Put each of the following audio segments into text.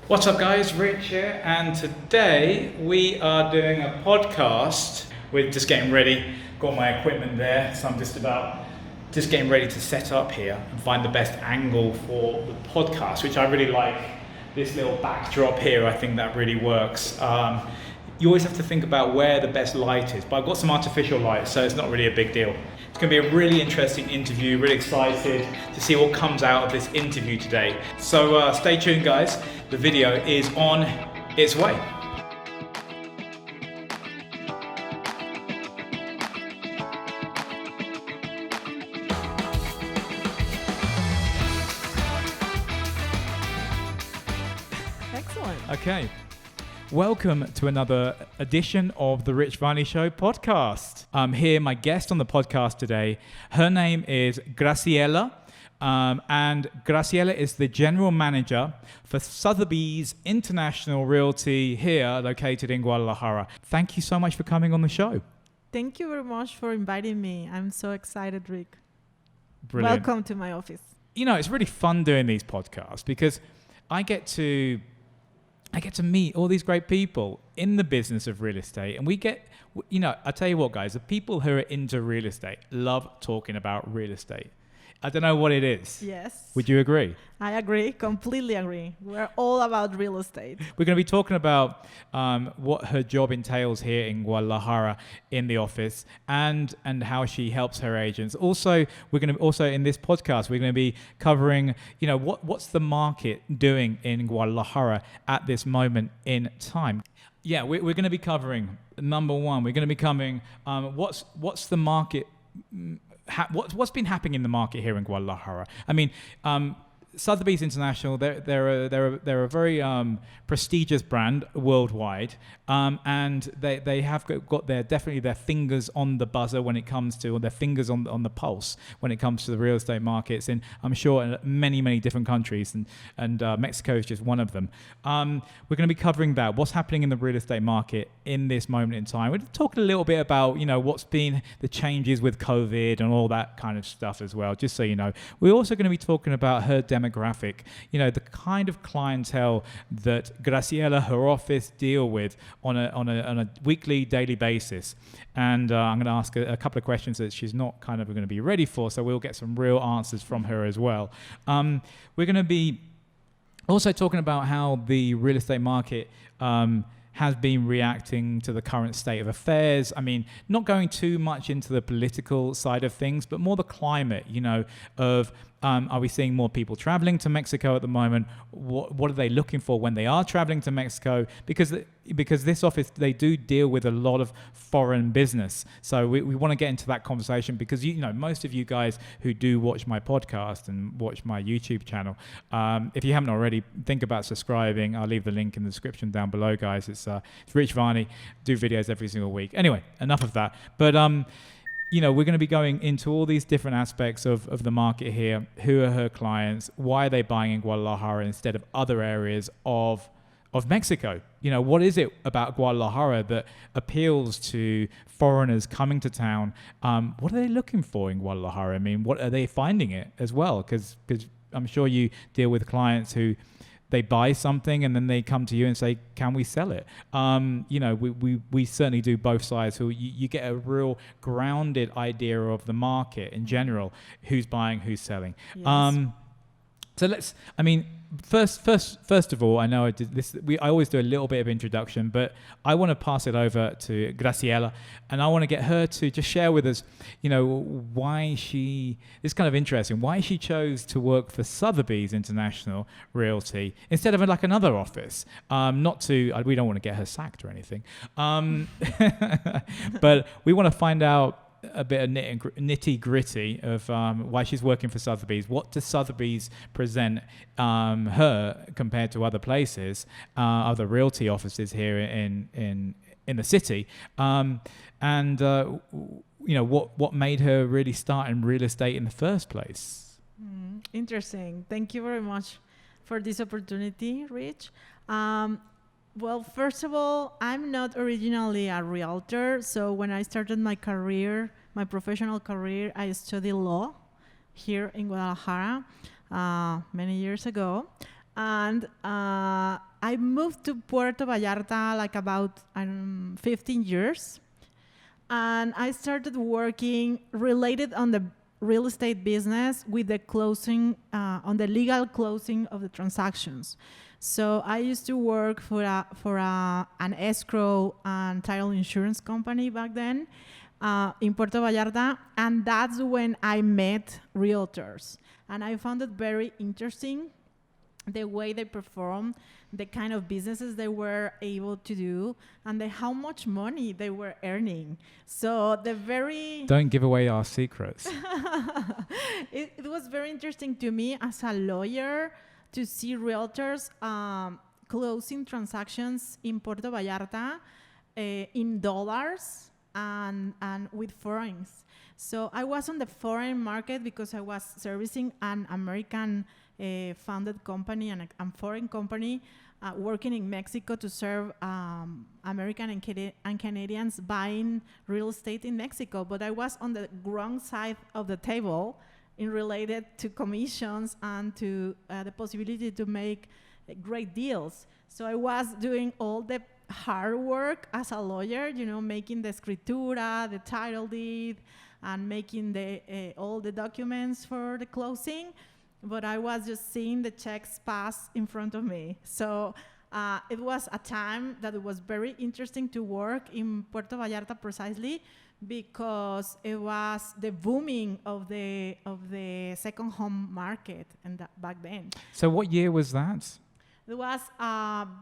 What's up guys, Rich here, and today we are doing a podcast. We're just getting ready, got my equipment there, so I'm just getting ready to set up here and find the best angle for the podcast, which I really like. This little backdrop here, I think that really works. You always have to think about where the best light is, but I've got some artificial light, so it's not really a big deal. It's going to be a really interesting interview, really excited to see what comes out of this interview today. So stay tuned guys, the video is on its way. Excellent. Okay. Welcome to another edition of the Rich Varney Show podcast. Here, my guest on the podcast today, her name is Graciela, and Graciela is the general manager for Sotheby's International Realty here, located in Guadalajara. Thank you so much for coming on the show. Thank you very much for inviting me. I'm so excited, Rick. Brilliant. Welcome to my office. You know, it's really fun doing these podcasts because I get to meet all these great people in the business of real estate. And I tell you what, guys, the people who are into real estate love talking about real estate. I don't know what it is. Yes. Would you agree? I agree, completely agree. We're all about real estate. We're going to be talking about what her job entails here in Guadalajara in the office and how she helps her agents. Also, in this podcast, we're going to be covering, what's the market doing in Guadalajara at this moment in time. Yeah, we're going to be covering, number one, we're going to be covering what's the market. What's been happening in the market here in Guadalajara? I mean, Sotheby's International, they're a very prestigious brand worldwide, and they have got definitely their fingers on the buzzer when it comes to, or their fingers on the pulse when it comes to the real estate markets. And I'm sure in many different countries, and Mexico is just one of them. We're going to be covering that. What's happening in the real estate market in this moment in time? We're talking a little bit about what's been the changes with COVID and all that kind of stuff as well. Just so you know, we're also going to be talking about her demographic, the kind of clientele that Graciela, her office, deal with on a weekly, daily basis. And I'm going to ask a couple of questions that she's not kind of going to be ready for, so we'll get some real answers from her as well. We're going to be also talking about how the real estate market has been reacting to the current state of affairs. I mean, not going too much into the political side of things, but more the climate, of are we seeing more people traveling to Mexico at the moment? What are they looking for when they are traveling to Mexico? Because this office, they do deal with a lot of foreign business. So we want to get into that conversation because, most of you guys who do watch my podcast and watch my YouTube channel, if you haven't already, think about subscribing. I'll leave the link in the description down below, guys. It's Rich Varney, do videos every single week. Anyway, enough of that. But we're going to be going into all these different aspects of the market here. Who are her clients? Why are they buying in Guadalajara instead of other areas of Mexico? What is it about Guadalajara that appeals to foreigners coming to town? What are they looking for in Guadalajara? I mean, what are they finding it as well? Because I'm sure you deal with clients who they buy something and then they come to you and say, can we sell it? We certainly do both sides. So you get a real grounded idea of the market in general, who's buying, who's selling. Yes. First of all, I know I did this. I always do a little bit of introduction, but I want to pass it over to Graciela, and I want to get her to just share with us, why it's kind of interesting, why she chose to work for Sotheby's International Realty instead of like another office. We don't want to get her sacked or anything, but we want to find out a bit of nitty gritty of why she's working for Sotheby's. What does Sotheby's present her compared to other places, other realty offices here in the city, what made her really start in real estate in the first place? Interesting. Thank you very much for this opportunity, Rich. Well, first of all, I'm not originally a realtor. So when I started my professional career, I studied law here in Guadalajara many years ago. And I moved to Puerto Vallarta like about 15 years. And I started working related on the real estate business with the closing, on the legal closing of the transactions. So I used to work for an escrow and title insurance company back then in Puerto Vallarta, and that's when I met realtors. And I found it very interesting the way they perform, the kind of businesses they were able to do, and how much money they were earning. So Don't give away our secrets. It was very interesting to me as a lawyer to see realtors closing transactions in Puerto Vallarta in dollars and with foreigners. So I was on the foreign market because I was servicing an American founded company and a foreign company working in Mexico to serve American and Canadians buying real estate in Mexico. But I was on the wrong side of the table in related to commissions and to the possibility to make great deals. So I was doing all the hard work as a lawyer, making the escritura, the title deed, and making all the documents for the closing. But I was just seeing the checks pass in front of me. So it was a time that it was very interesting to work in Puerto Vallarta precisely because it was the booming of the second home market and back then. So what year was that? It was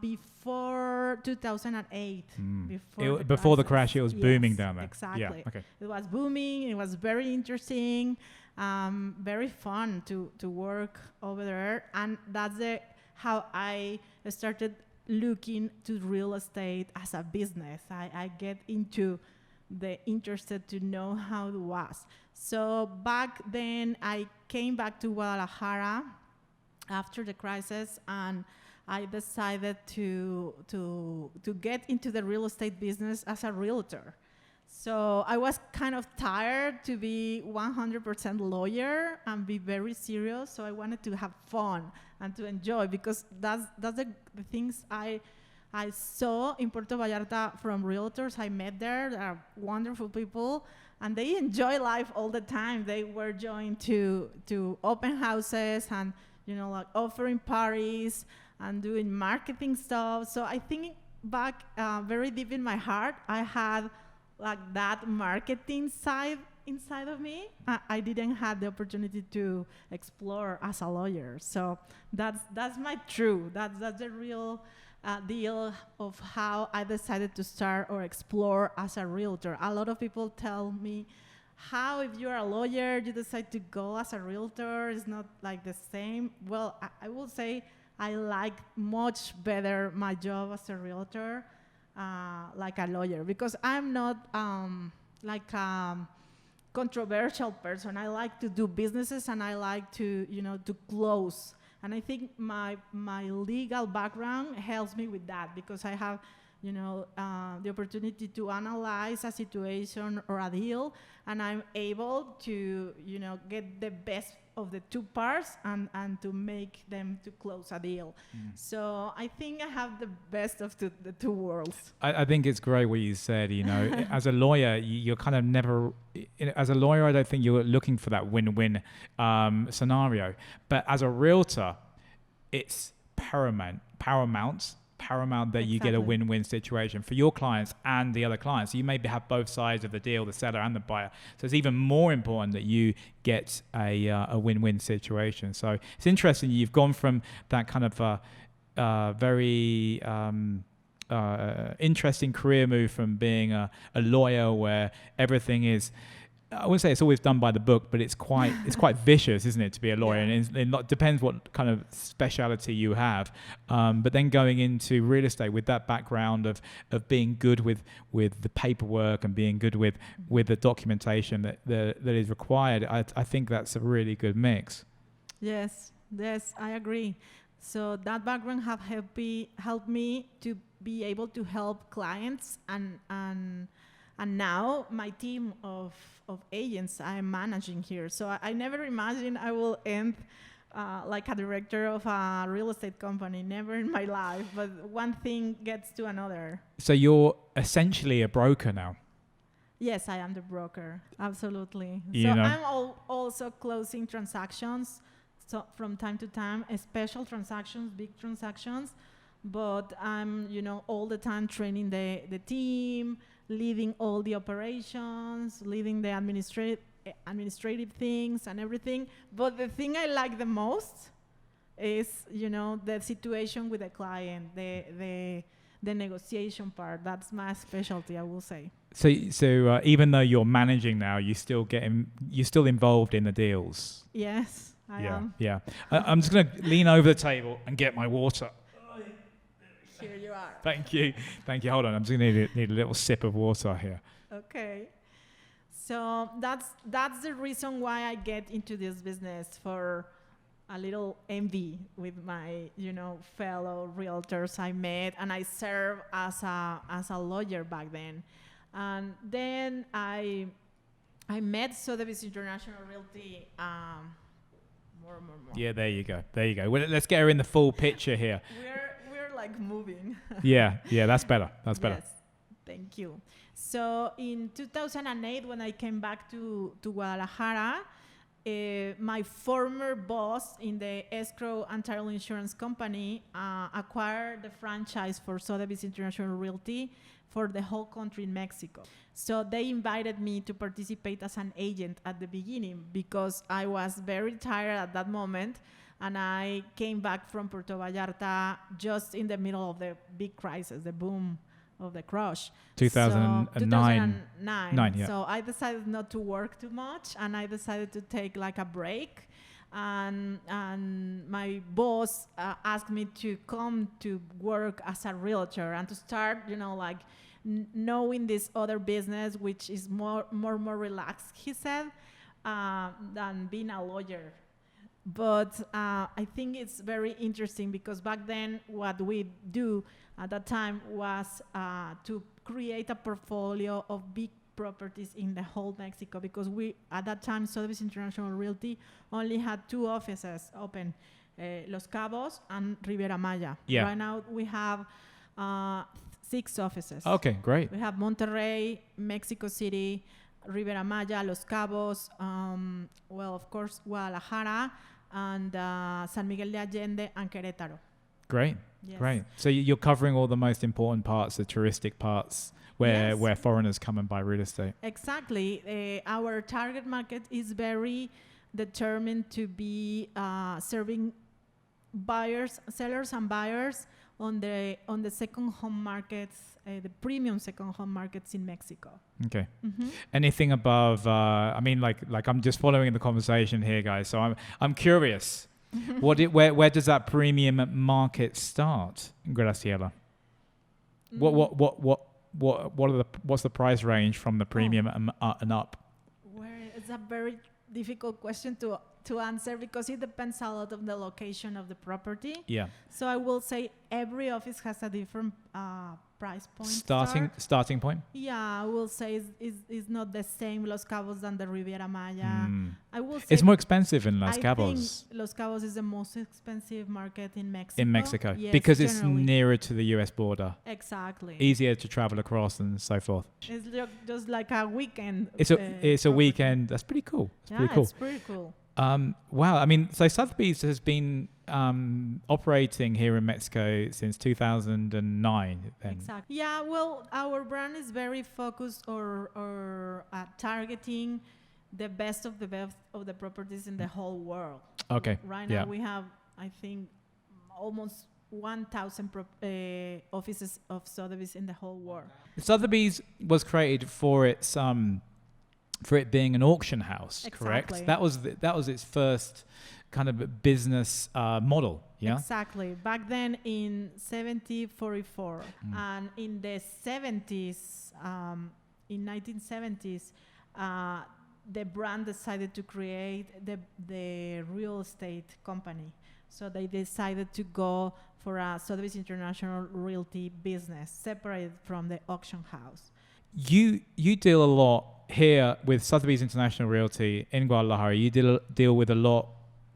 before 2008. Before the crash, it was booming down there. Exactly. Yeah, okay. It was booming. It was very interesting, very fun to work over there. And that's how I started looking to real estate as a business. I get into interested to know how it was. So back then, I came back to Guadalajara after the crisis, and I decided to get into the real estate business as a realtor. So I was kind of tired to be 100% lawyer and be very serious. So I wanted to have fun and to enjoy, because that's the things I saw in Puerto Vallarta from realtors I met there. They are wonderful people, and they enjoy life all the time. They were joined to open houses and like offering parties and doing marketing stuff. So I think back very deep in my heart, I had like that marketing side inside of me. I didn't have the opportunity to explore as a lawyer. So that's my truth. That's the real deal of how I decided to start or explore as a realtor. A lot of people tell me, how if you're a lawyer, you decide to go as a realtor, it's not like the same. Well, I will say I like much better my job as a realtor like a lawyer, because I'm not like controversial person. I like to do businesses, and I like to to close. And I think my legal background helps me with that, because I have the opportunity to analyze a situation or a deal, and I'm able to get the best of the two parts and to make them to close a deal. So I think I have the best of the two worlds. I think it's great what you said. As a lawyer, you're kind of never. As a lawyer, I don't think you're looking for that win-win scenario. But as a realtor, it's paramount that you get a win-win situation for your clients and the other clients. You maybe have both sides of the deal, the seller and the buyer. So it's even more important that you get a win-win situation. So it's interesting. You've gone from that kind of very interesting career move from being a lawyer where everything is, I wouldn't say it's always done by the book, but it's quite vicious, isn't it, to be a lawyer? Yeah. And it depends what kind of speciality you have. But then going into real estate with that background of being good with the paperwork and being good with the documentation that is required, I think that's a really good mix. Yes, I agree. So that background have helped me to be able to help clients and now my team of agents I'm managing here. So I never imagined I will end like a director of a real estate company. Never in my life, but one thing gets to another. So you're essentially a broker now. Yes, I am the broker. Absolutely. You So know. I'm also closing transactions. So from time to time, special transactions, big transactions, but I'm, all the time training the team, leading all the operations, leading the administrative things and everything. But the thing I like the most is, the situation with the client, the negotiation part. That's my specialty, I will say. So even though you're managing now, you're still involved in the deals. Yes, I am. Yeah. I'm just gonna lean over the table and get my water. Here you are. Thank you. Hold on, I'm just gonna need a little sip of water here. Okay. So that's the reason why I get into this business, for a little envy with my, fellow realtors I met, and I served as a lawyer back then. And then I met Sotheby's International Realty. More. Yeah, there you go. Well, let's get her in the full picture here. We're like moving. Yeah, that's better. Yes, thank you. So in 2008, when I came back to Guadalajara, my former boss in the escrow and title insurance company acquired the franchise for Sotheby's International Realty for the whole country in Mexico. So they invited me to participate as an agent at the beginning, because I was very tired at that moment, and I came back from Puerto Vallarta just in the middle of the big crisis, the boom of the crush. 2009. 2009. Yeah. So I decided not to work too much, and I decided to take like a break. And my boss asked me to come to work as a realtor and to start, knowing this other business, which is more relaxed, he said, than being a lawyer. But I think it's very interesting, because back then what we do at that time was to create a portfolio of big properties in the whole Mexico, because we, at that time, Sotheby's International Realty only had 2 offices open, Los Cabos and Riviera Maya. Yeah. Right now we have 6 offices. Okay, great. We have Monterrey, Mexico City, Riviera Maya, Los Cabos, of course, Guadalajara, and San Miguel de Allende and Querétaro. Great. Yes. Great. So you're covering all the most important parts, the touristic parts, where foreigners come and buy real estate. Exactly. Our target market is very determined to be serving sellers and buyers on the second home markets, the premium second home markets in Mexico. Okay. Mm-hmm. Anything above? Like I'm just following the conversation here, guys. So I'm curious. Where does that premium market start, Graciela? What's the price range from the premium and up? It's a very difficult question to answer, because it depends a lot on the location of the property. Yeah. So I will say every office has a different price point. Starting point? Yeah, I will say it's not the same Los Cabos than the Riviera Maya. I will say it's more expensive in Los I Cabos. think Los Cabos is the most expensive market in Mexico. Yes, because generally. It's nearer to the US border. Exactly. Easier to travel across and so forth. It's just like a weekend. It's a weekend. That's pretty cool. It's pretty cool. Wow. I mean, so Sotheby's has been operating here in Mexico since 2009. Then. Exactly. Yeah. Well, our brand is very focused or targeting the best of the properties in the whole world. Okay. Right now we have, I think, almost 1,000 offices of Sotheby's in the whole world. Sotheby's was created for it being an auction house, exactly. Correct? That was its first kind of business model, yeah? Exactly. Back then in 1744, and in the 70s, in 1970s, the brand decided to create the real estate company. So they decided to go for a Sotheby's International Realty business, separated from the auction house. You deal a lot here with Sotheby's International Realty in Guadalajara. You deal with a lot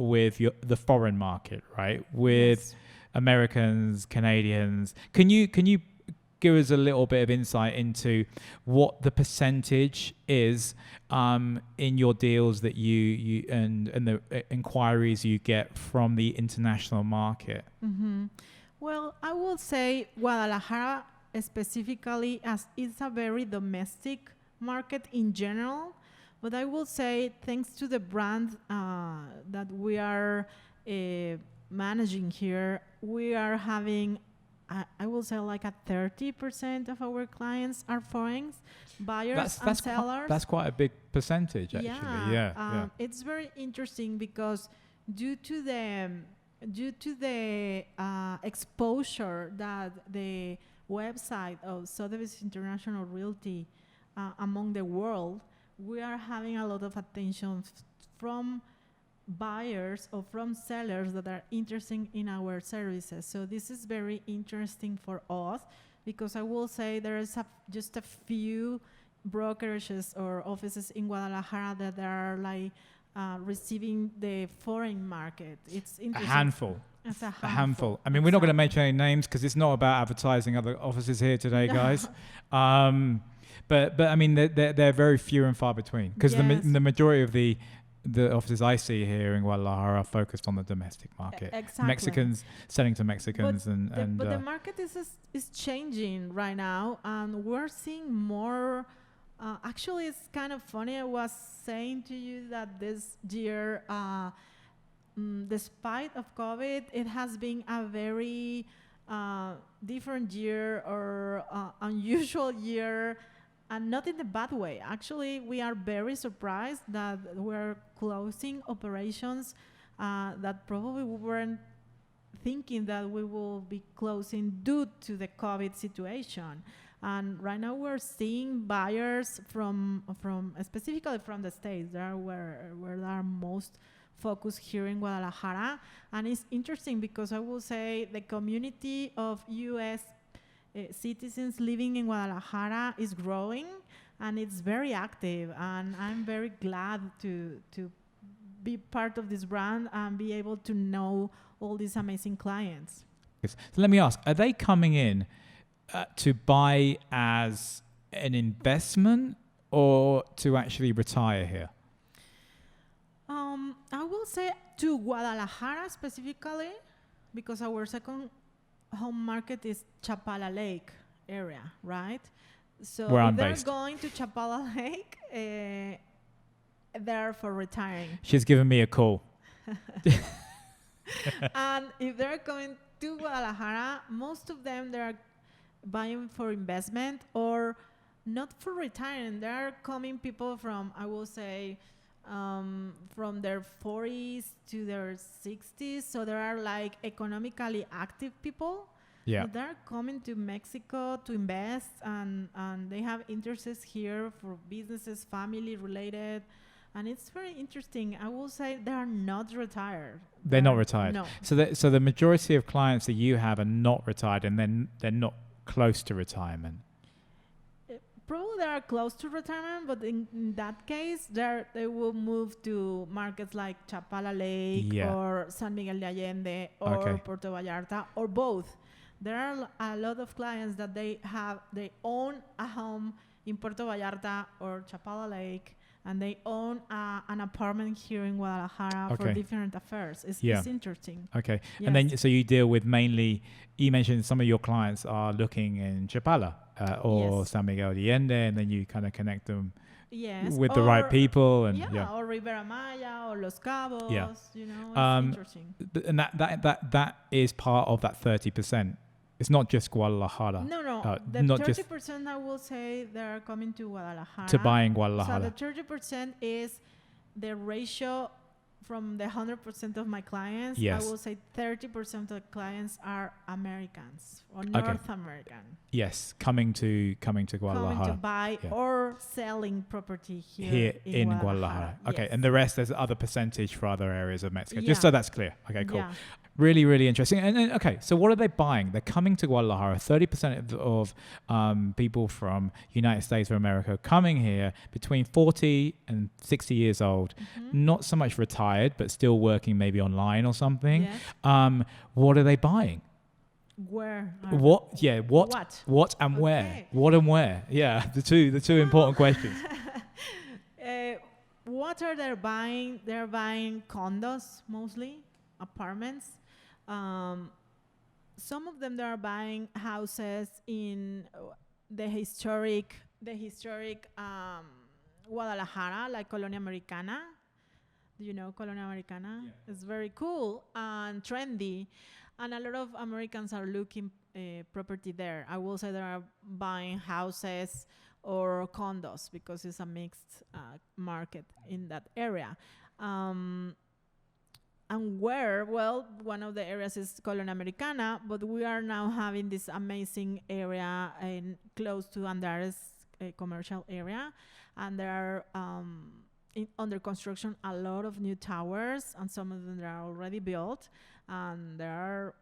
with the foreign market, right? With Yes. Americans, Canadians. Can you give us a little bit of insight into what the percentage is in your deals that you and the inquiries you get from the international market? Mm-hmm. Well, I will say Guadalajara specifically, as it's a very domestic market in general, but I will say thanks to the brand that we are managing here, we are having, I will say like a 30% of our clients are foreign buyers and sellers. That's quite a big percentage, actually. Yeah. It's very interesting because due to the exposure that the website of Sotheby's International Realty among the world, we are having a lot of attention from buyers or from sellers that are interested in our services. So this is very interesting for us because I will say there is just a few brokerages or offices in Guadalajara that are like receiving the foreign market. It's interesting. A handful. It's a handful. I mean, we're not going to mention any names because it's not about advertising other offices here today, guys. But I mean, they're very few and far between because the majority of the offices I see here in Guadalajara are focused on the domestic market. Exactly. Mexicans selling to Mexicans, but the market is changing right now, and we're seeing more. Actually, it's kind of funny. I was saying to you that this year, despite of COVID, it has been a very different year or unusual year, and not in a bad way. Actually, we are very surprised that we're closing operations that probably we weren't thinking that we will be closing due to the COVID situation. And right now we're seeing buyers from specifically from the States. They are where they are most focused here in Guadalajara. And it's interesting because I will say the community of U.S. Citizens living in Guadalajara is growing, and it's very active. And I'm very glad to be part of this brand and be able to know all these amazing clients. So let me ask, are they coming in to buy as an investment or to actually retire here? I will say to Guadalajara specifically, because our second home market is Chapala Lake area, right? So where I'm they're based. going to Chapala Lake, they're for retiring. She's given me a call. And if they're going to Guadalajara, most of them they're buying for investment or not for retiring. They're coming people from, I will say, from their 40s to their 60s. So there are like economically active people. Yeah. But they're coming to Mexico to invest, and they have interests here for businesses, family related. And it's very interesting. I will say they are not retired. They're not retired. No. So the majority of clients that you have are not retired, and then they're not close to retirement. Probably they are close to retirement, but in that case, they will move to markets like Chapala Lake or San Miguel de Allende or Puerto Vallarta or both. There are a lot of clients that they own a home in Puerto Vallarta or Chapala Lake, and they own an apartment here in Guadalajara for different affairs. It's interesting. Okay. Yes. And then, so you deal with mainly, you mentioned some of your clients are looking in Chapala or San Miguel de Allende, and then you kind of connect them with the right people. And or Ribera Maya or Los Cabos. Yeah. You know, it's interesting. And that is part of that 30%. It's not just Guadalajara. No. The 30% I will say they're coming to Guadalajara. To buy in Guadalajara. So the 30% is the ratio from the 100% of my clients. Yes. I will say 30% of the clients are Americans or North American. Yes, coming to Guadalajara. Coming to buy or selling property here in Guadalajara. Okay, yes. and the rest, there's other percentage for other areas of Mexico. Just so that's clear. Okay, cool. Yeah. Really, really interesting. And okay, so what are they buying? They're coming to Guadalajara. 30% of people from United States of America coming here between 40 and 60 years old. Not so much retired, but still working maybe online or something. Yes. What are they buying? Where? What? Yeah. What and where? Okay. What and where? Yeah. The two important questions. What are they buying? They're buying condos mostly, apartments. Some of them they are buying houses in the historic Guadalajara, like Colonia Americana. Do you know Colonia Americana? Yeah. It's very cool and trendy, and a lot of Americans are looking property there. I will say they are buying houses or condos because it's a mixed market in that area. And where? Well, one of the areas is Colonia Americana, but we are now having this amazing area close to Andares commercial area, and there are under construction a lot of new towers, and some of them are already built, and there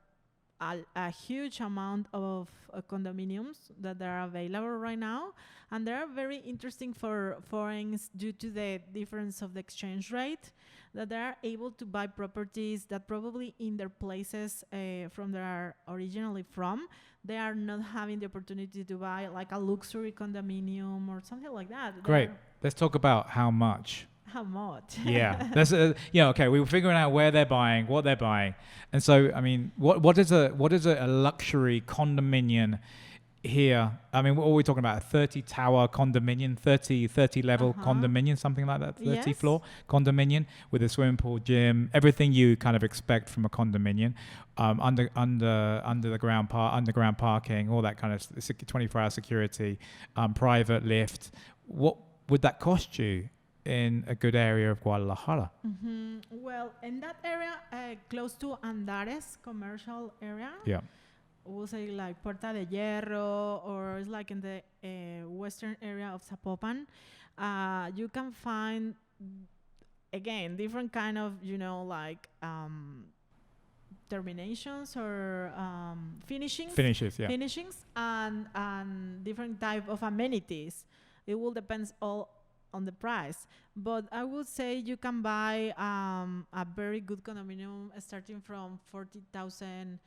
are a huge amount of condominiums that are available right now, and they are very interesting for foreigners due to the difference of the exchange rate, that they are able to buy properties that probably in their places from they are originally from, they are not having the opportunity to buy like a luxury condominium or something like that. Great. Let's talk about how much. How much? Yeah, that's okay. We were figuring out where they're buying, what they're buying, and so I mean, what is a luxury condominium here? I mean, what are we talking about? A 30 tower condominium, 30 level condominium, something like that, 30 floor condominium with a swimming pool, gym, everything you kind of expect from a condominium, underground parking, all that kind of 24-hour security, private lift. What would that cost you in a good area of Guadalajara? Well, in that area, close to Andares commercial area, we'll say like Puerta de Hierro, or it's like in the western area of Zapopan, you can find, again, different kind of, like terminations or finishings, and different type of amenities. It will depend all on the price, but I would say you can buy a very good condominium starting from 40,000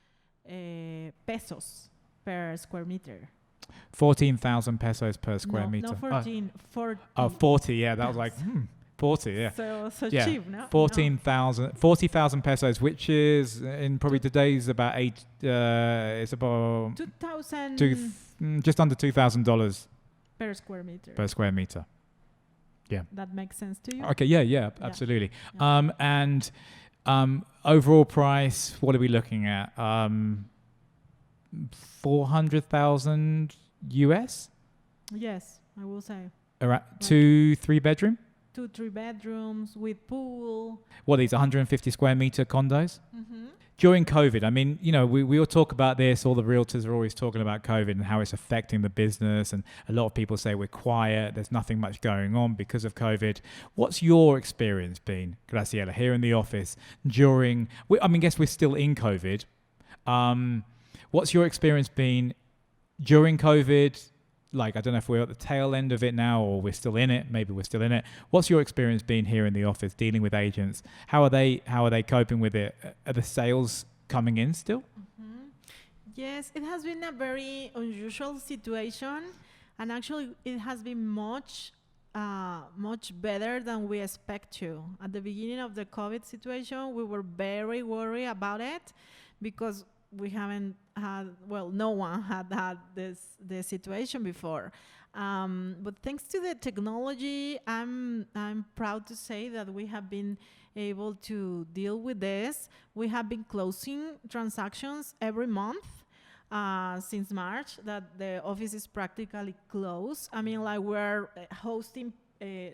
pesos per square meter. 14,000 pesos per square meter. No, 14. 40. Oh, 40. Yeah, that was like 40. Yeah. So yeah. cheap, no? 40,000 pesos, which is in probably today's about it's about 2,000. Just under $2,000 per square meter. Per square meter. Yeah. That makes sense to you? Okay. Yeah. Absolutely. Yeah. And overall price, what are we looking at? 400,000 US? Yes, I will say. Around 2-3 bedroom? 2-3 bedrooms with pool. What are these, 150 square meter condos? During COVID, I mean, we all talk about this. All the realtors are always talking about COVID and how it's affecting the business. And a lot of people say we're quiet. There's nothing much going on because of COVID. What's your experience been, Graciela, here in the office during, guess we're still in COVID. What's your experience been during COVID? Like, I don't know if we're at the tail end of it now or we're still in it. Maybe we're still in it. What's your experience been here in the office dealing with agents? How are they coping with it? Are the sales coming in still? Yes, it has been a very unusual situation, and actually it has been much better than we expect to. At the beginning of the COVID situation, we were very worried about it because we haven't had, no one had this situation before. But thanks to the technology, I'm proud to say that we have been able to deal with this. We have been closing transactions every month since March, that the office is practically closed. I mean, like, we're hosting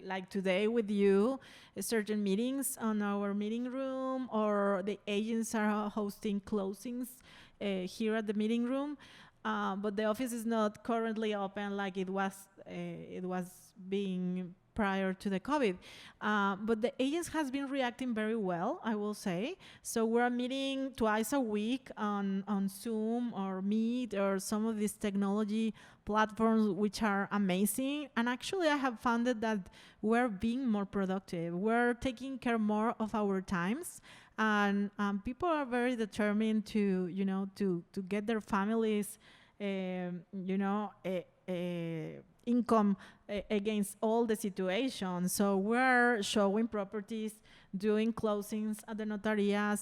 like today with you, certain meetings on our meeting room, or the agents are hosting closings here at the meeting room. But the office is not currently open like it was being prior to the COVID. But the agents has been reacting very well, I will say. So we're meeting twice a week on Zoom or Meet or some of these technology platforms, which are amazing. And actually, I have found that we're being more productive. We're taking care more of our times. And people are very determined to, to get their families, income against all the situations. So we're showing properties, doing closings at the notarias.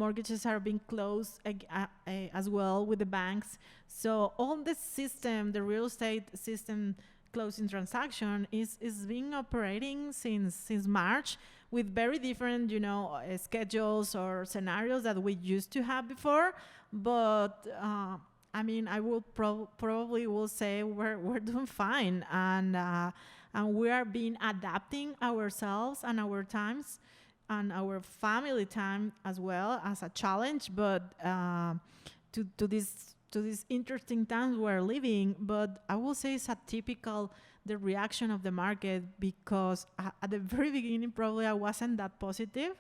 Mortgages are being closed as well with the banks. So all the system, the real estate system closing transaction is being operating since March with very different, schedules or scenarios that we used to have before. But I will probably will say we're doing fine, and we are being adapting ourselves and our times and our family time as well as a challenge, but to these interesting times we're living. But I will say it's atypical, the reaction of the market, because at the very beginning probably I wasn't that positive.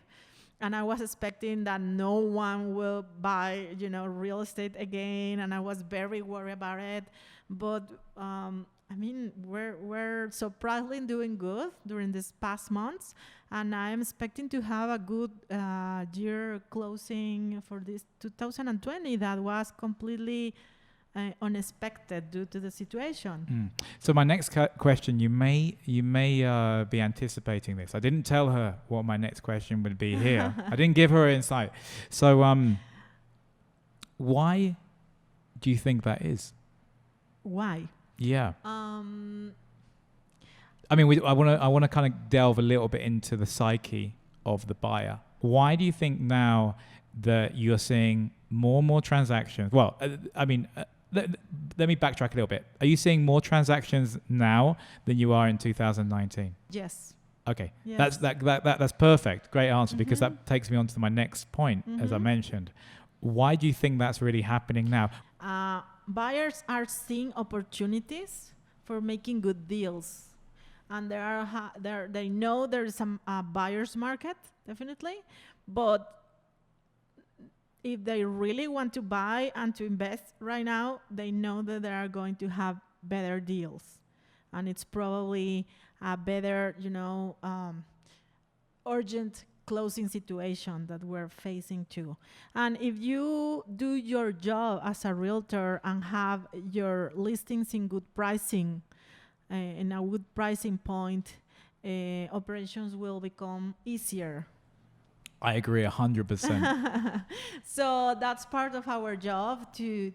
And I was expecting that no one will buy, real estate again, and I was very worried about it. But we're surprisingly doing good during these past months, and I'm expecting to have a good year closing for this 2020 that was completely unexpected due to the situation. So my next question, you may be anticipating this. I didn't tell her what my next question would be here. I didn't give her insight. So why do you think that is? Why? Yeah. I want to kind of delve a little bit into the psyche of the buyer. Why do you think now that you're seeing more and more transactions? Well, let me backtrack a little bit. Are you seeing more transactions now than you are in 2019? Yes. Okay. Yes. That's perfect. Great answer, because that takes me on to my next point, as I mentioned. Why do you think that's really happening now? Buyers are seeing opportunities for making good deals, and they know there is a buyer's market, definitely, but if they really want to buy and to invest right now, they know that they are going to have better deals. And it's probably a better, urgent closing situation that we're facing too. And if you do your job as a realtor and have your listings in good pricing, in a good pricing point, operations will become easier. I agree 100%. So that's part of our job, to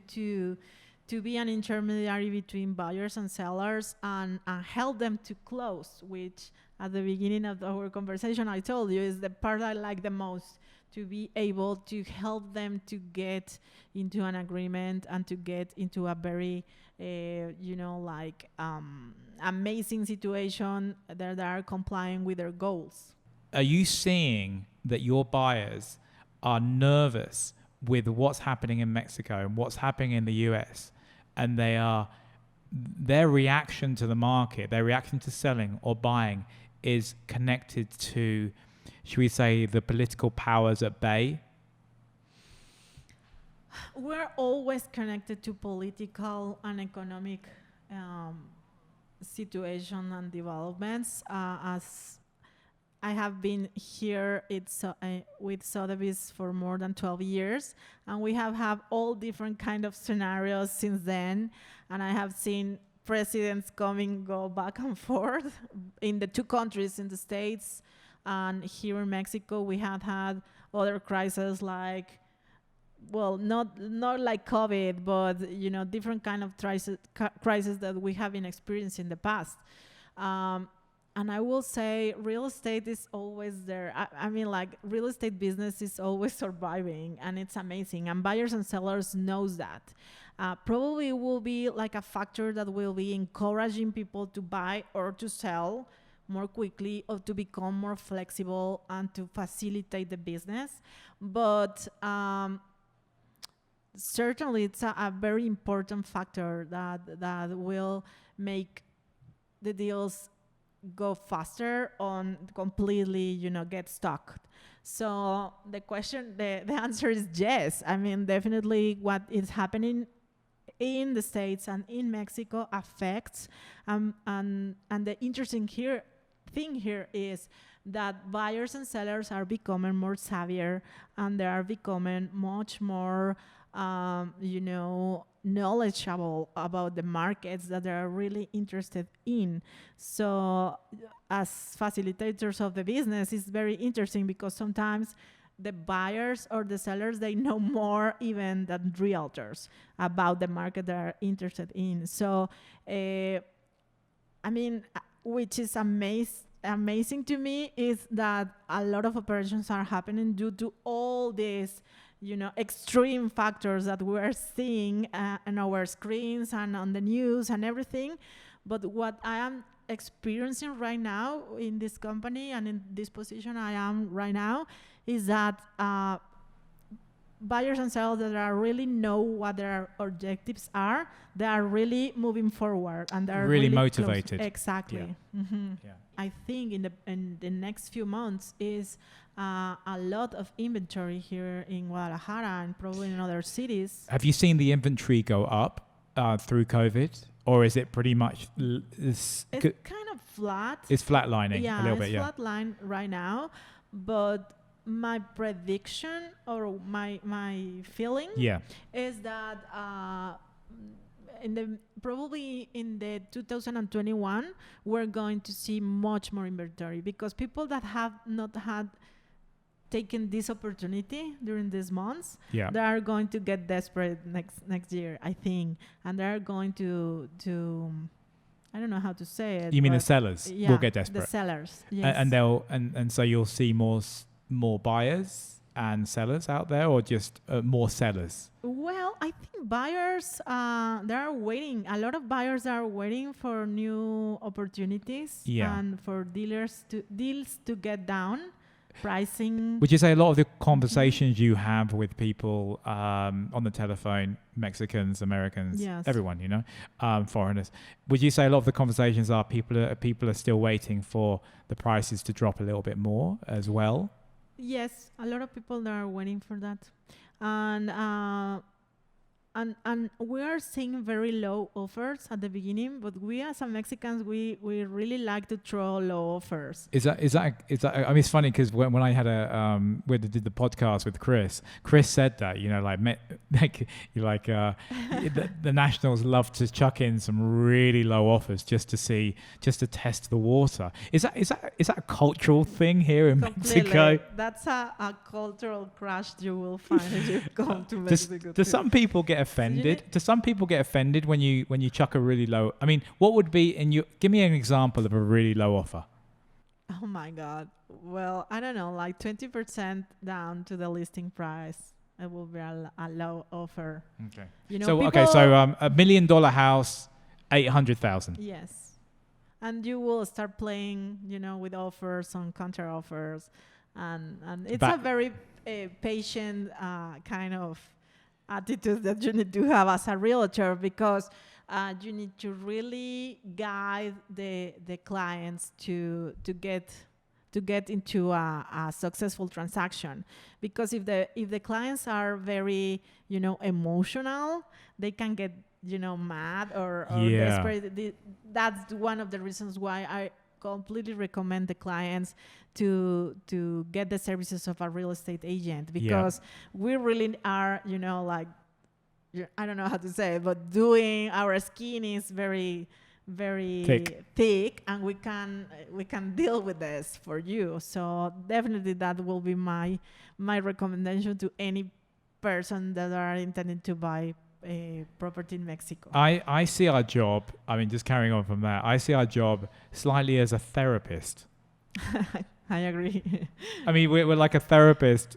be an intermediary between buyers and sellers, and help them to close, which at the beginning of our conversation I told you is the part I like the most, to be able to help them to get into an agreement and to get into a very amazing situation that they are complying with their goals. Are you seeing that your buyers are nervous with what's happening in Mexico and what's happening in the US, and their reaction to the market, their reaction to selling or buying is connected to, should we say, the political powers at bay? We're always connected to political and economic situation and developments. As I have been here with Sotheby's for more than 12 years, and we have had all different kind of scenarios since then. And I have seen presidents go back and forth in the two countries, in the States and here in Mexico. We have had other crises like, well, not like COVID, but different kind of crisis that we have been experiencing in the past. And I will say real estate is always there. Real estate business is always surviving, and it's amazing. And buyers and sellers knows that. Probably it will be like a factor that will be encouraging people to buy or to sell more quickly, or to become more flexible and to facilitate the business. But certainly it's a very important factor that will make the deals go faster on completely, get stuck. So the answer is yes. I mean, definitely what is happening in the States and in Mexico affects, and the interesting thing here is that buyers and sellers are becoming more savvier, and they are becoming much more, knowledgeable about the markets that they are really interested in. So as facilitators of the business, it's very interesting because sometimes the buyers or the sellers, they know more even than realtors about the market they're interested in. So, which is amazing to me is that a lot of operations are happening due to all these, extreme factors that we're seeing on our screens and on the news and everything. But what I am experiencing right now in this company and in this position I am right now is that buyers and sellers that are really know what their objectives are, they are really moving forward and they're really motivated. Close. Exactly. Yeah. Mm-hmm. Yeah. I think in the next few months is a lot of inventory here in Guadalajara and probably in other cities. Have you seen the inventory go up through COVID, or is it pretty much? It's kind of flat. It's flatlining a little bit. Yeah, it's flatline right now, but my prediction or my feeling is that probably in the 2021 we're going to see much more inventory because people that have not had taken this opportunity during these months, they are going to get desperate next year, I think, and they are going to I don't know how to say it. You mean the sellers will get desperate? The sellers, yes. And so you'll see more buyers and sellers out there, or just more sellers? Well, I think buyers, they are waiting. A lot of buyers are waiting for new opportunities and for deals to get down. Pricing. Would you say a lot of the conversations you have with people on the telephone, Mexicans, Americans, everyone, foreigners, would you say a lot of the conversations are people are still waiting for the prices to drop a little bit more as well? Yes, a lot of people are waiting for that, and we are seeing very low offers at the beginning. But we as Mexicans, we really like to throw low offers. Is that? I mean, it's funny because when I had we did the podcast with Chris said that the Nationals love to chuck in some really low offers just to test the water. Is that a cultural thing here in Mexico? That's a cultural crash you will find if you come to Mexico. Do some people get offended? Do some people get offended when you chuck a really low? I mean, what would be give me an example of a really low offer? Oh my God. Well, I don't know, like 20% down to the listing price. It will be a low offer. Okay. So $1 million house, 800,000. Yes. And you will start playing, with offers on counter offers, and it's a very patient kind of attitude that you need to have as a realtor, because you need to really guide the clients to get into a successful transaction. Because if the clients are very emotional, they can get mad or desperate. That's one of the reasons why I completely recommend the clients to get the services of a real estate agent, because we really are, I don't know how to say it, but doing our skin is very, very thick, and we can deal with this for you. So definitely that will be my recommendation to any person that are intending to buy a property in Mexico. I see our job, just carrying on from that, I see our job slightly as a therapist. I agree. We're like a therapist,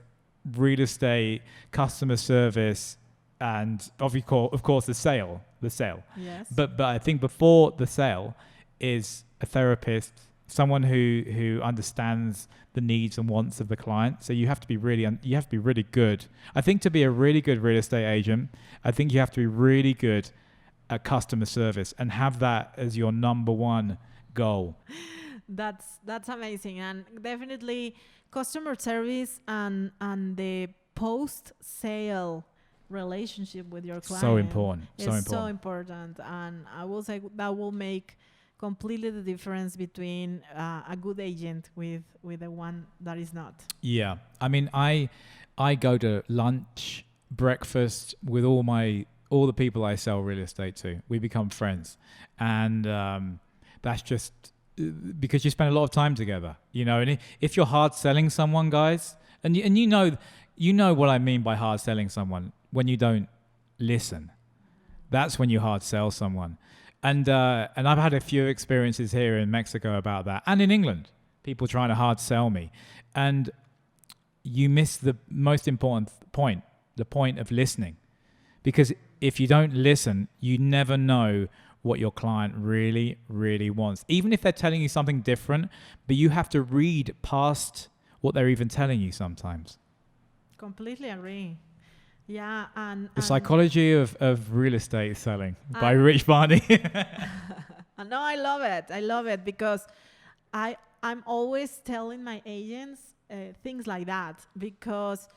real estate, customer service, and of course the sale. Yes. But I think before the sale is a therapist, someone who understands the needs and wants of the client. So you have to be really good. I think to be a really good real estate agent, I think you have to be really good at customer service and have that as your number one goal. That's amazing, and definitely customer service and the post sale relationship with your client So important. is so important. And I will say that will make completely the difference between a good agent with the one that is not. Yeah. I mean, I go to lunch, breakfast with all the people I sell real estate to. We become friends. And that's just because you spend a lot of time together, you know. And if you're hard selling someone, guys, and you know what I mean by hard selling someone, when you don't listen, that's when you hard sell someone. And I've had a few experiences here in Mexico about that, and in England, people trying to hard sell me, and you miss the most important point, the point of listening, because if you don't listen, you never know what your client really, really wants, even if they're telling you something different. But you have to read past what they're even telling you sometimes. Completely agree. Yeah, and The Psychology of Real Estate Selling by Rich Varney. No, I love it because I'm always telling my agents things like that, because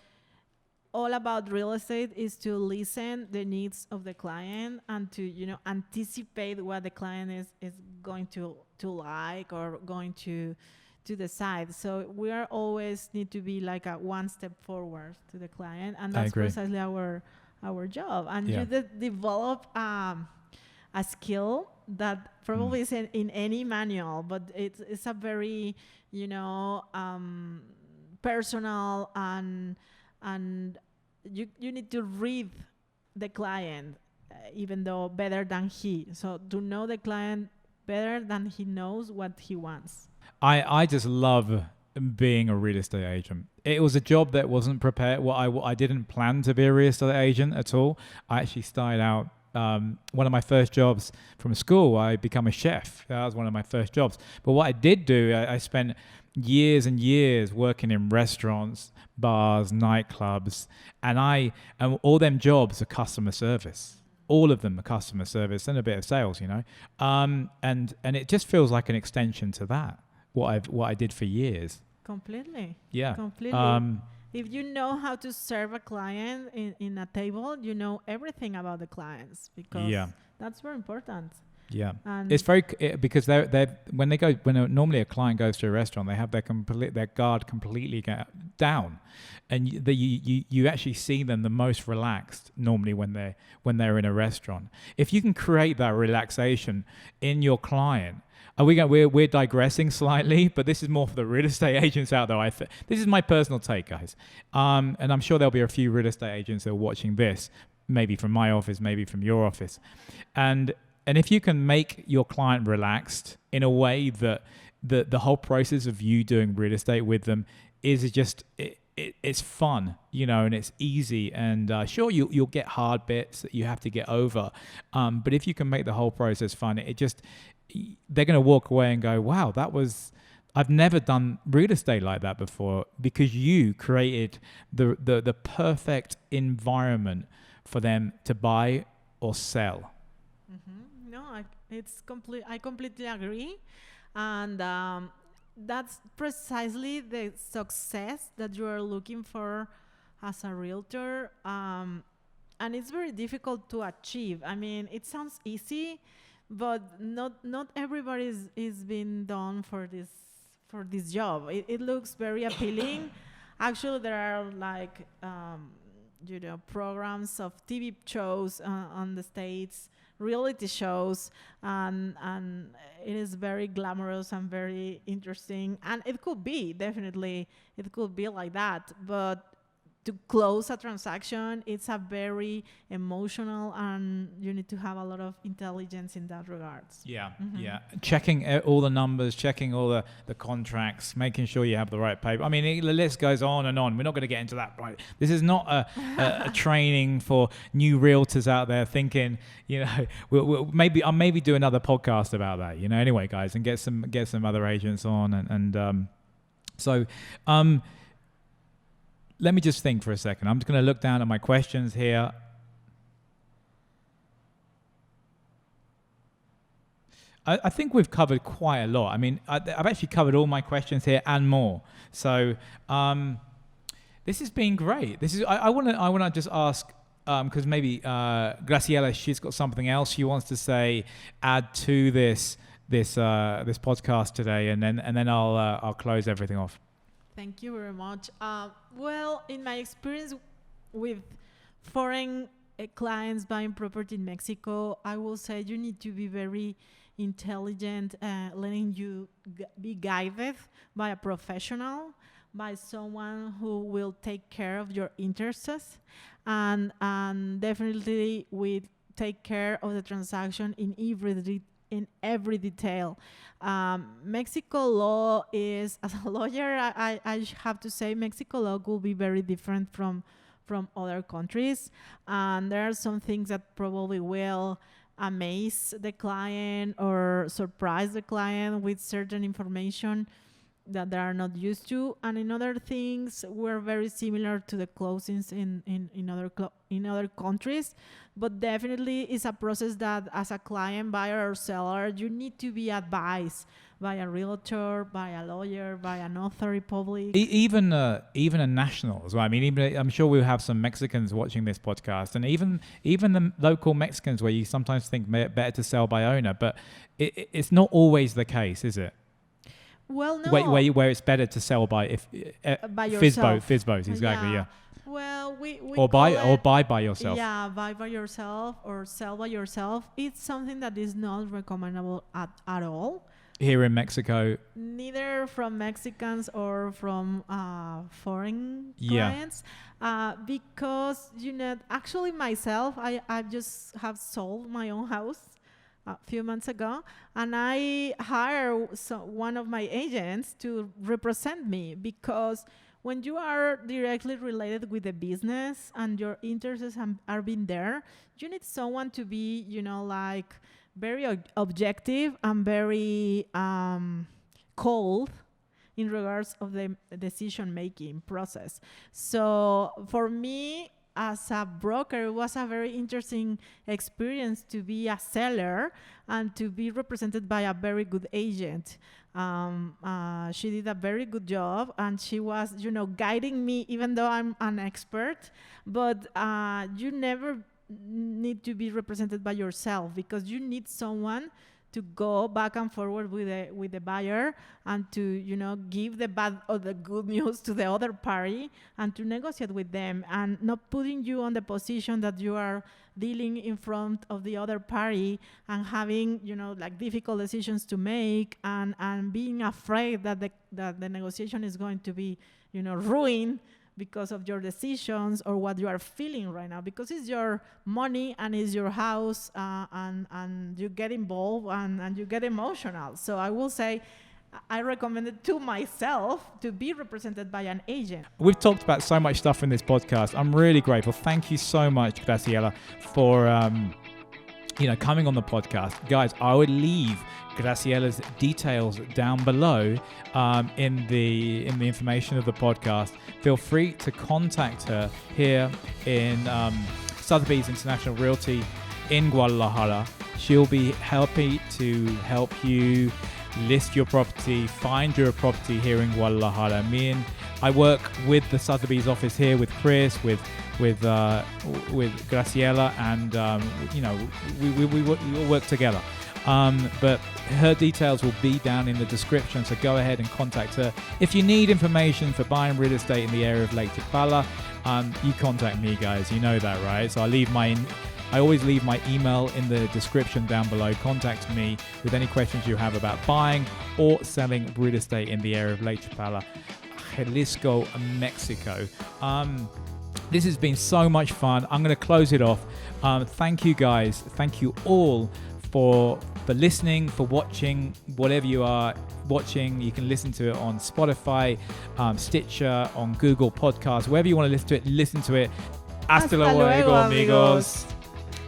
all about real estate is to listen the needs of the client and to anticipate what the client is going to like or going to decide. So we are always need to be like a one step forward to the client, and that's precisely our job. And you develop a skill that probably isn't in any manual, but it's a very personal, and you need to read the client even though better than he. So to know the client better than he knows what he wants. I just love being a real estate agent. It was a job that wasn't prepared. I didn't plan to be a real estate agent at all. I actually started out, one of my first jobs from school, I become a chef. That was one of my first jobs. But what I did do, I spent years and years working in restaurants, bars, nightclubs, and all them jobs are customer service. All of them are customer service and a bit of sales, and it just feels like an extension to that. What I did for years. Completely. Yeah. Completely. If you know how to serve a client in a table, you know everything about the clients, because that's very important. Yeah, and it's very because they're when normally a client goes to a restaurant, they have their guard completely down, and you actually see them the most relaxed normally when they're in a restaurant. If you can create that relaxation in your client. We're digressing slightly, but this is more for the real estate agents out there. This is my personal take, guys, and I'm sure there'll be a few real estate agents that are watching this, maybe from my office, maybe from your office, and if you can make your client relaxed in a way that the whole process of you doing real estate with them is just it's fun, and it's easy, and sure you'll get hard bits that you have to get over, but if you can make the whole process fun, they're going to walk away and go, wow, I've never done real estate like that before, because you created the perfect environment for them to buy or sell. Mm-hmm. No, I completely agree, and that's precisely the success that you are looking for as a realtor, and it's very difficult to achieve. I mean, it sounds easy, but not everybody is being done for this job. It looks very appealing. Actually, there are like programs of TV shows on the States, reality shows, and it is very glamorous and very interesting. And it could be like that, but to close a transaction, it's a very emotional, and you need to have a lot of intelligence in that regards. Yeah, checking all the numbers, checking all the contracts, making sure you have the right paper. I mean, the list goes on and on. We're not going to get into that. Right? This is not a training for new realtors out there thinking, we'll I'll maybe do another podcast about that. Anyway, guys, and get some other agents on, and so. Let me just think for a second. I'm just going to look down at my questions here. I think we've covered quite a lot. I mean, I've actually covered all my questions here and more. So this has been great. I want to just ask, because maybe Graciela, she's got something else she wants to say, add to this podcast today, and then I'll close everything off. Thank you very much. Well, in my experience with foreign clients buying property in Mexico, I will say you need to be very intelligent, letting you be guided by a professional, by someone who will take care of your interests, and definitely will take care of the transaction in every detail. Mexico law is, as a lawyer, I have to say Mexico law will be very different from other countries, and there are some things that probably will amaze the client or surprise the client with certain information that they are not used to, and in other things we're very similar to the closings in other countries, but definitely it's a process that as a client, buyer or seller, you need to be advised by a realtor, by a lawyer, by a notary public. Even a national as well. I mean, I'm sure we'll have some Mexicans watching this podcast, and even the local Mexicans, where you sometimes think better to sell by owner, but it's not always the case, is it? Well, no. Where it's better to sell by by yourself. FISBOs, exactly, yeah. Well, we buy by yourself. Yeah, buy by yourself or sell by yourself. It's something that is not recommendable at all. Here in Mexico, neither from Mexicans or from foreign clients, because actually myself, I just have sold my own house a few months ago, and I hired one of my agents to represent me, because when you are directly related with the business and your interests are being there, you need someone to be, like very objective and very cold in regards of the decision-making process. So for me, as a broker, it was a very interesting experience to be a seller and to be represented by a very good agent. She did a very good job, and she was, guiding me, even though I'm an expert. But you never need to be represented by yourself, because you need someone to go back and forward with the buyer, and to give the bad or the good news to the other party, and to negotiate with them, and not putting you on the position that you are dealing in front of the other party and having like difficult decisions to make, and being afraid that the negotiation is going to be ruined because of your decisions or what you are feeling right now, because it's your money and it's your house, and you get involved and you get emotional. So I will say I recommend it to myself to be represented by an agent. We've talked about so much stuff in this podcast. I'm really grateful. Thank you so much, Graciela, for coming on the podcast. Guys, I would leave Graciela's details down below in the information of the podcast. Feel free to contact her here in Sotheby's International Realty in Guadalajara. She'll be happy to help you list your property, find your property here in Guadalajara. I work with the Sotheby's office here, with Chris, with Graciela, and we all work together. But her details will be down in the description, so go ahead and contact her. If you need information for buying real estate in the area of Lake Chapala, you contact me, guys. You know that, right? So I always leave my email in the description down below. Contact me with any questions you have about buying or selling real estate in the area of Lake Chapala, Jalisco, Mexico. This has been so much fun. I'm going to close it off. Thank you, guys. Thank you all for listening, for watching. Whatever you are watching, you can listen to it on Spotify, Stitcher, on Google Podcasts, wherever you want to listen to it. Hasta luego, amigos.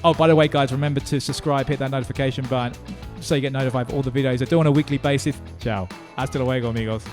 Oh, by the way, guys, remember to subscribe, hit that notification button so you get notified for all the videos I do on a weekly basis. Ciao. Hasta luego, amigos.